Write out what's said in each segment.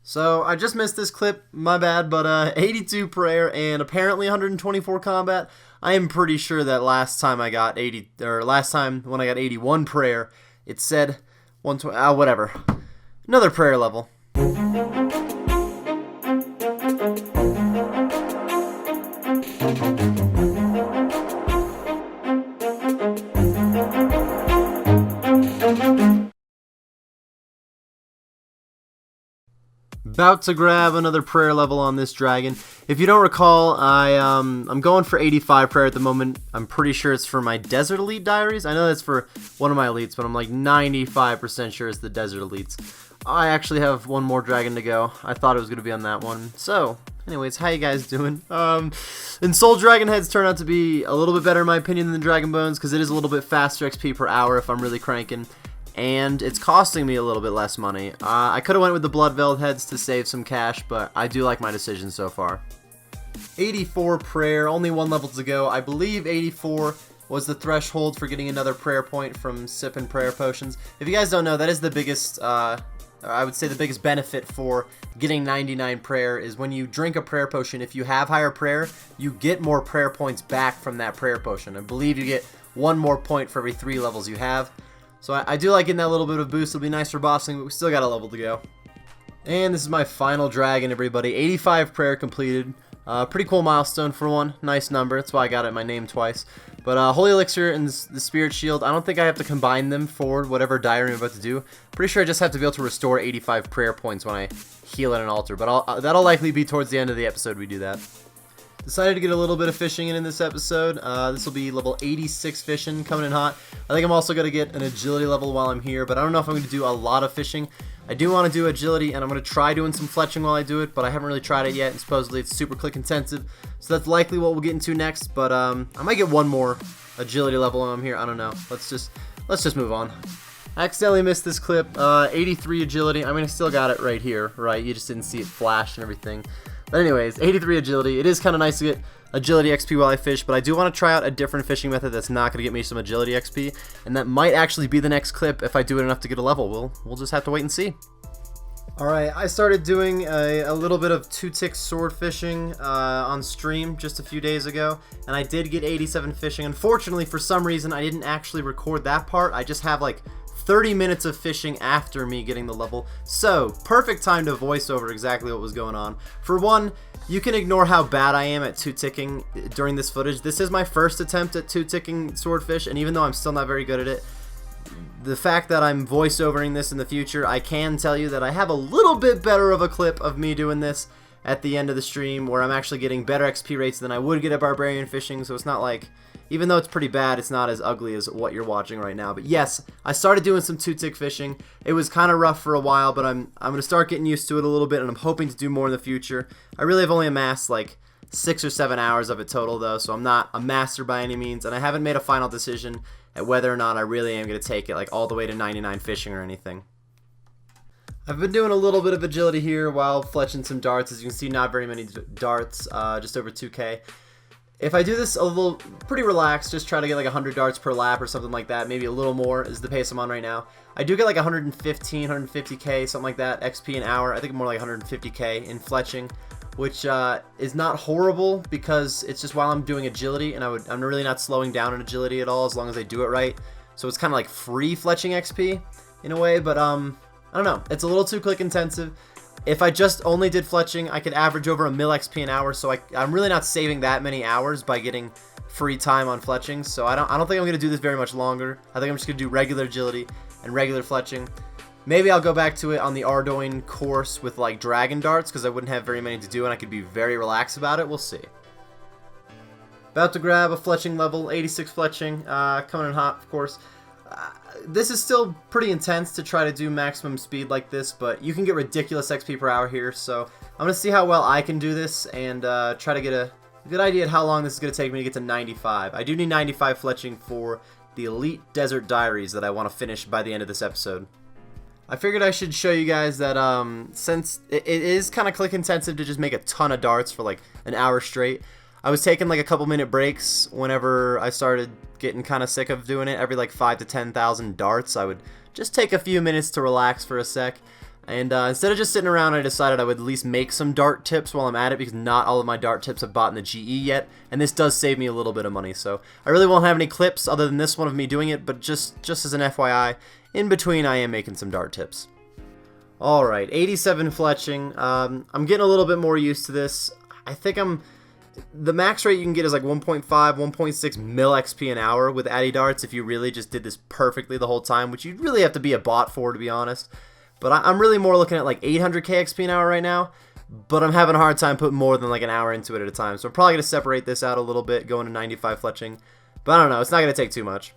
So I just missed this clip, my bad, but 82 prayer and apparently 124 combat. I am pretty sure that last time I got 80, or last time when I got 81 prayer, it said 120, whatever. Another prayer level. About to grab another prayer level on this dragon. If you don't recall, I'm going for 85 prayer at the moment. I'm pretty sure it's for my Desert Elite Diaries. I know that's for one of my elites, but I'm like 95% sure it's the Desert Elites. I actually have one more dragon to go. I thought it was going to be on that one. So, anyways, how you guys doing? And Soul Dragon Heads turn out to be a little bit better in my opinion than the Dragon Bones because it is a little bit faster XP per hour if I'm really cranking. And it's costing me a little bit less money. I could have went with the Blood Veiled Heads to save some cash, but I do like my decision so far. 84 prayer, only one level to go. I believe 84 was the threshold for getting another prayer point from sipping prayer potions. If you guys don't know, that is the biggest, I would say the biggest benefit for getting 99 prayer is when you drink a prayer potion, if you have higher prayer, you get more prayer points back from that prayer potion. I believe you get one more point for every 3 levels you have. So I do like getting that little bit of boost. It'll be nice for bossing, but we still got a level to go. And this is my final dragon, everybody. 85 prayer completed. Pretty cool milestone for one. Nice number. That's why I got it in my name twice. But Holy Elixir and the Spirit Shield, I don't think I have to combine them for whatever diary I'm about to do. Pretty sure I just have to be able to restore 85 prayer points when I heal at an altar. But that'll likely be towards the end of the episode we do that. Decided to get a little bit of fishing in this episode. This will be level 86 fishing, coming in hot. I think I'm also going to get an agility level while I'm here, but I don't know if I'm going to do a lot of fishing. I do want to do agility, and I'm going to try doing some fletching while I do it, but I haven't really tried it yet, and supposedly it's super click intensive, so that's likely what we'll get into next, but I might get one more agility level while I'm here. I don't know. Let's just move on. I accidentally missed this clip. 83 agility. I mean, I still got it right here, right? You just didn't see it flash and everything. But anyways, 83 agility. It is kind of nice to get agility XP while I fish, but I do want to try out a different fishing method that's not going to get me some agility XP, and that might actually be the next clip if I do it enough to get a level. We'll just have to wait and see. Alright, I started doing a little bit of 2-tick sword fishing on stream just a few days ago, and I did get 87 fishing. Unfortunately, for some reason, I didn't actually record that part. I just have like 30 minutes of fishing after me getting the level, so perfect time to voice over exactly what was going on. For one, you can ignore how bad I am at 2-ticking during this footage. This is my first attempt at 2-ticking swordfish, and even though I'm still not very good at it, the fact that I'm voiceovering this in the future, I can tell you that I have a little bit better of a clip of me doing this at the end of the stream where I'm actually getting better XP rates than I would get at barbarian fishing, so it's not like, even though it's pretty bad, it's not as ugly as what you're watching right now. But yes, I started doing some 2-tick fishing. It was kind of rough for a while, but I'm going to start getting used to it a little bit, and I'm hoping to do more in the future. I really have only amassed like 6 or 7 hours of it total though, so I'm not a master by any means, and I haven't made a final decision at whether or not I really am going to take it like all the way to 99 fishing or anything. I've been doing a little bit of agility here while fletching some darts. As you can see, not very many darts, just over 2k. If I do this a little, pretty relaxed, just try to get like 100 darts per lap or something like that, maybe a little more is the pace I'm on right now. I do get like 115, 150k, something like that, XP an hour. I think more like 150k in fletching, which is not horrible because it's just while I'm doing agility, and I'm really not slowing down in agility at all as long as I do it right. So it's kind of like free fletching XP in a way, but I don't know. It's a little too click intensive. If I just only did fletching, I could average over a mil XP an hour, so I'm really not saving that many hours by getting free time on fletching, so I don't think I'm going to do this very much longer. I think I'm just going to do regular agility and regular fletching. Maybe I'll go back to it on the Ardoin course with like dragon darts, because I wouldn't have very many to do and I could be very relaxed about it. We'll see. About to grab a fletching level, 86 fletching, coming in hot, of course. This is still pretty intense to try to do maximum speed like this, but you can get ridiculous XP per hour here, so I'm going to see how well I can do this and try to get a good idea of how long this is going to take me to get to 95. I do need 95 fletching for the Elite Desert Diaries that I want to finish by the end of this episode. I figured I should show you guys that since it is kind of click intensive to just make a ton of darts for like an hour straight, I was taking like a couple minute breaks whenever I started getting kind of sick of doing it. Every like 5,000 to 10,000 darts, I would just take a few minutes to relax for a sec. And instead of just sitting around, I decided I would at least make some dart tips while I'm at it, because not all of my dart tips I've bought in the GE yet, and this does save me a little bit of money. So I really won't have any clips other than this one of me doing it, but just as an FYI, in between I am making some dart tips. Alright, 87 fletching. I'm getting a little bit more used to this. I think the max rate you can get is like 1.5, 1.6 mil XP an hour with Addy darts if you really just did this perfectly the whole time, which you'd really have to be a bot for, to be honest. But I'm really more looking at like 800k XP an hour right now, but I'm having a hard time putting more than like an hour into it at a time. So I'm probably going to separate this out a little bit, going to 95 fletching. But I don't know, it's not going to take too much.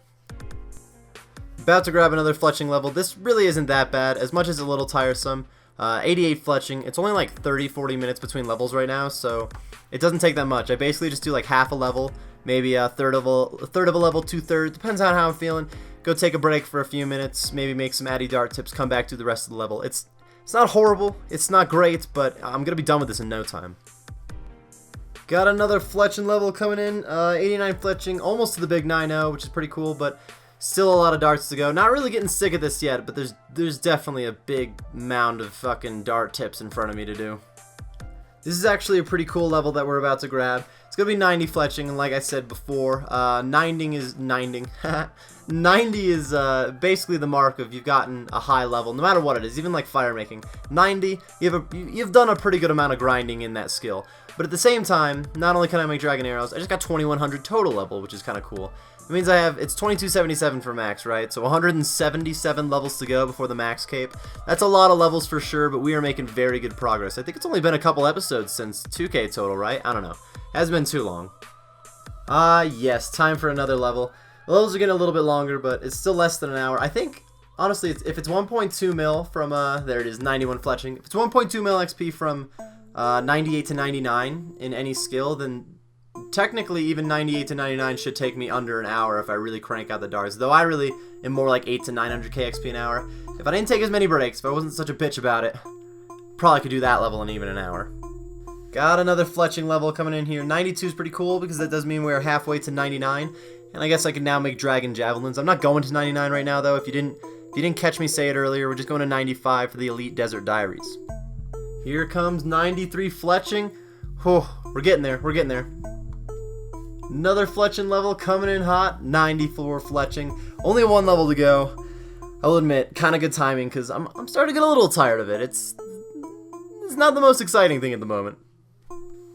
About to grab another fletching level. This really isn't that bad, as much as a little tiresome. 88 fletching. It's only like 30-40 minutes between levels right now, so it doesn't take that much. I basically just do like half a level, maybe a third of a level, 2/3, depends on how I'm feeling. Go take a break for a few minutes, maybe make some Addy dart tips, come back to the rest of the level. It's not horrible, it's not great, but I'm gonna be done with this in no time. Got another fletching level coming in, 89 fletching, almost to the big 9-0, which is pretty cool, but still a lot of darts to go. Not really getting sick of this yet, but there's definitely a big mound of fucking dart tips in front of me to do. This is actually a pretty cool level that we're about to grab. It's going to be 90 fletching, and like I said before, 90 is basically the mark of you've gotten a high level, no matter what it is, even like fire making. 90, you've done a pretty good amount of grinding in that skill. But at the same time, not only can I make dragon arrows, I just got 2100 total level, which is kind of cool. It means it's 2277 for max, right? So 177 levels to go before the max cape. That's a lot of levels for sure, but we are making very good progress. I think it's only been a couple episodes since 2K total, right? I don't know. Hasn't been too long. Yes, time for another level. The levels are getting a little bit longer, but it's still less than an hour. I think, honestly, if it's 1.2 mil from, there it is, 91 fletching. If it's 1.2 mil XP from 98 to 99 in any skill, then technically even 98 to 99 should take me under an hour if I really crank out the darts, though I really am more like 8 to 900k XP an hour. If I didn't take as many breaks, if I wasn't such a bitch about it, probably could do that level in even an hour. Got another fletching level coming in here. 92 is pretty cool because that does mean we're halfway to 99, and I guess I can now make dragon javelins. I'm not going to 99 right now though. If you didn't catch me say it earlier, we're just going to 95 for the Elite Desert Diaries. Here comes 93 fletching. Oh, we're getting there. We're getting there. Another fletching level coming in hot, 94 fletching. Only one level to go. I'll admit, kind of good timing because I'm starting to get a little tired of it. It's not the most exciting thing at the moment.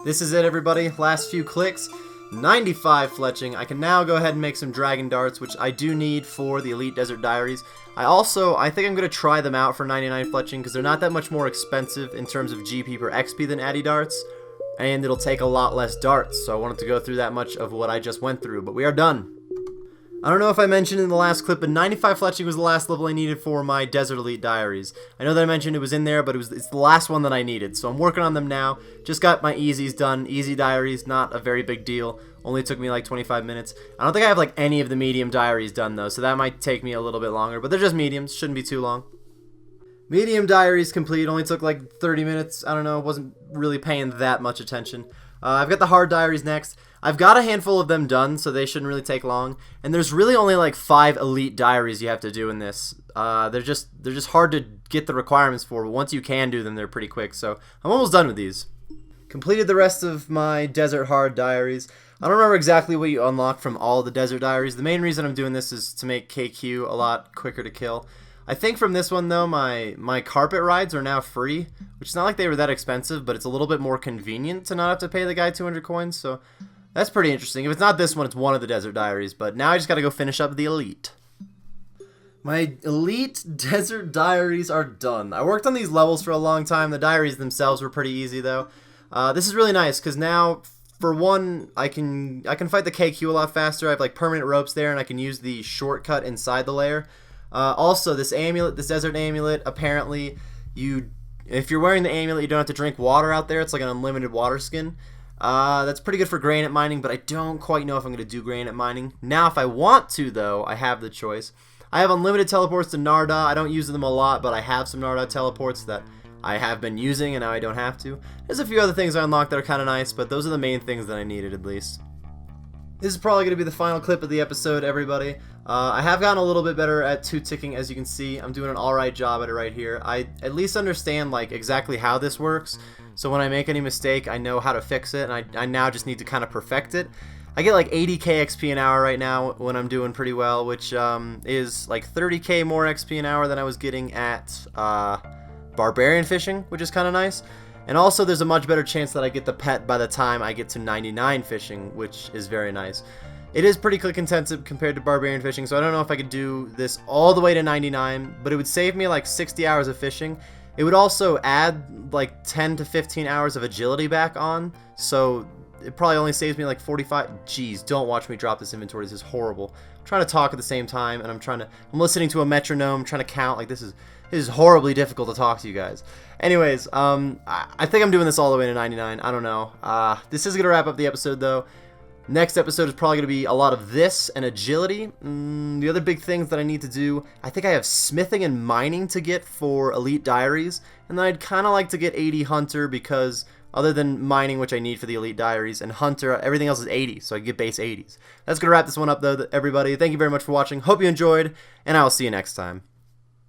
This is it, everybody. Last few clicks. 95 fletching. I can now go ahead and make some dragon darts, which I do need for the Elite Desert Diaries. I think I'm going to try them out for 99 fletching because they're not that much more expensive in terms of GP per XP than Addy darts. And it'll take a lot less darts, so I wanted to go through that much of what I just went through, but we are done. I don't know if I mentioned in the last clip, but 95 fletching was the last level I needed for my Desert Elite Diaries. I know that I mentioned it was in there, but it's the last one that I needed, so I'm working on them now. Just got my easies done. Easy diaries, not a very big deal. Only took me like 25 minutes. I don't think I have like any of the medium diaries done though, so that might take me a little bit longer, but they're just mediums, shouldn't be too long. Medium diaries complete, only took like 30 minutes, I don't know, wasn't really paying that much attention. I've got the hard diaries next. I've got a handful of them done, so they shouldn't really take long. And there's really only like 5 elite diaries you have to do in this. They're just hard to get the requirements for, but once you can do them, they're pretty quick. So I'm almost done with these. Completed the rest of my desert hard diaries. I don't remember exactly what you unlock from all the desert diaries. The main reason I'm doing this is to make KQ a lot quicker to kill. I think from this one though, my carpet rides are now free, which is not like they were that expensive, but it's a little bit more convenient to not have to pay the guy 200 coins, so that's pretty interesting. If it's not this one, it's one of the Desert Diaries, but now I just gotta go finish up the Elite. My Elite Desert Diaries are done. I worked on these levels for a long time. The diaries themselves were pretty easy though. This is really nice, because now, for one, I can fight the KQ a lot faster. I have like permanent ropes there, and I can use the shortcut inside the lair. Also, this amulet, this desert amulet, apparently, if you're wearing the amulet, you don't have to drink water out there. It's like an unlimited water skin. That's pretty good for granite mining, but I don't quite know if I'm going to do granite mining. Now, if I want to, though, I have the choice. I have unlimited teleports to Narda. I don't use them a lot, but I have some Narda teleports that I have been using, and now I don't have to. There's a few other things I unlocked that are kind of nice, but those are the main things that I needed, at least. This is probably going to be the final clip of the episode, everybody. I have gotten a little bit better at two-ticking, as you can see. I'm doing an alright job at it right here. I at least understand like exactly how this works, so when I make any mistake, I know how to fix it, and I now just need to kind of perfect it. I get like 80k XP an hour right now when I'm doing pretty well, which is like 30k more XP an hour than I was getting at barbarian fishing, which is kind of nice. And also there's a much better chance that I get the pet by the time I get to 99 fishing, which is very nice. It is pretty click intensive compared to barbarian fishing, so I don't know if I could do this all the way to 99, but it would save me like 60 hours of fishing. It would also add like 10 to 15 hours of agility back on, so it probably only saves me like 45. Jeez, don't watch me drop this inventory. This is horrible. I'm trying to talk at the same time, and I'm listening to a metronome, trying to count. Like this is horribly difficult to talk to you guys. Anyways, I think I'm doing this all the way to 99. I don't know. This is gonna wrap up the episode though. Next episode is probably gonna be a lot of this and agility. The other big things that I need to do, I think I have smithing and mining to get for Elite Diaries, and then I'd kind of like to get 80 Hunter because other than mining, which I need for the Elite Diaries, and Hunter, everything else is 80, so I can get base 80s. That's going to wrap this one up, though, everybody. Thank you very much for watching. Hope you enjoyed, and I will see you next time.